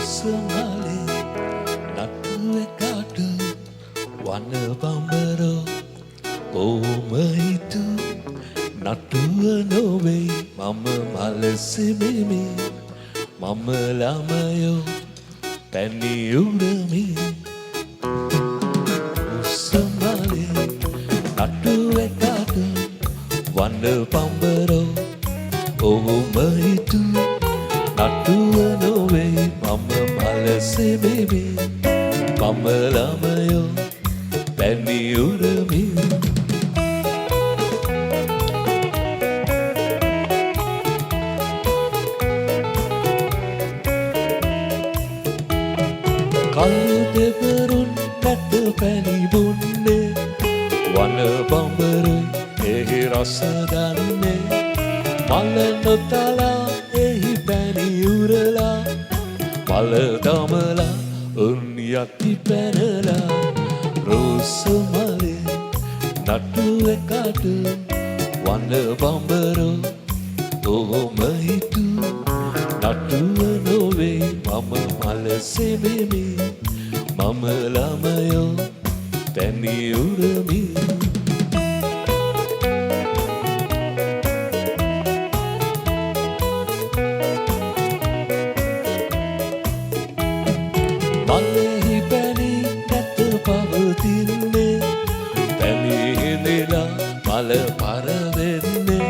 Somali natu ekatu wana bambaro omaitu natuwa nowe mama malase meme mama lamayo පැණි උඩමි Somali natu ekatu wana bambaro omaitu natuwa nowe mama malase meme mama lamayo පැණි උඩමි කල් දෙවරුන් නැට පැණි බොන්නේ වන බඹරුයි එහි රස දන්නේ මල නොතලා එහි පැණි උරලා මල දමලා උන් යති පැනලා රෝස මලේ නටු එකට වන බඹරු ඔහොම හිතු නටුව නොවේ මම මලසේ වෙමි මම ළමයෝ පැණි උරමි මලෙහි පැණි නැත පවතින්නේ පැණි හිඳිලා මල පරවෙන්නේ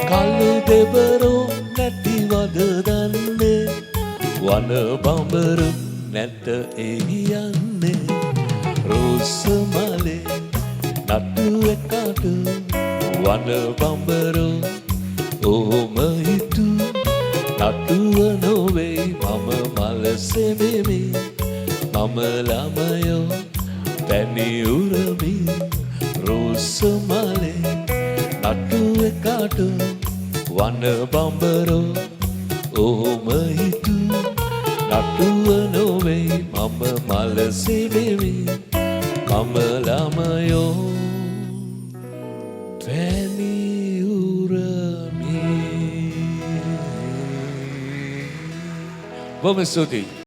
කළු දෙබරෝ නැතිවද දන්නේ වන බඹරු නැත එහි යන්නේ රෝස මලේ නටු එකට වන බඹරු ඔහොම හිතු නටුව නොවේ මම මලසේ වෙමි මම ළමයෝ පැණි උරමි රෝස මලේ නටු එකට වන බඹරු ඔහොම හිතු නටුව නොවේ මම මලසේ වෙමි මම ළමයෝ පැණි උරමි බොහොම ස්තුතියි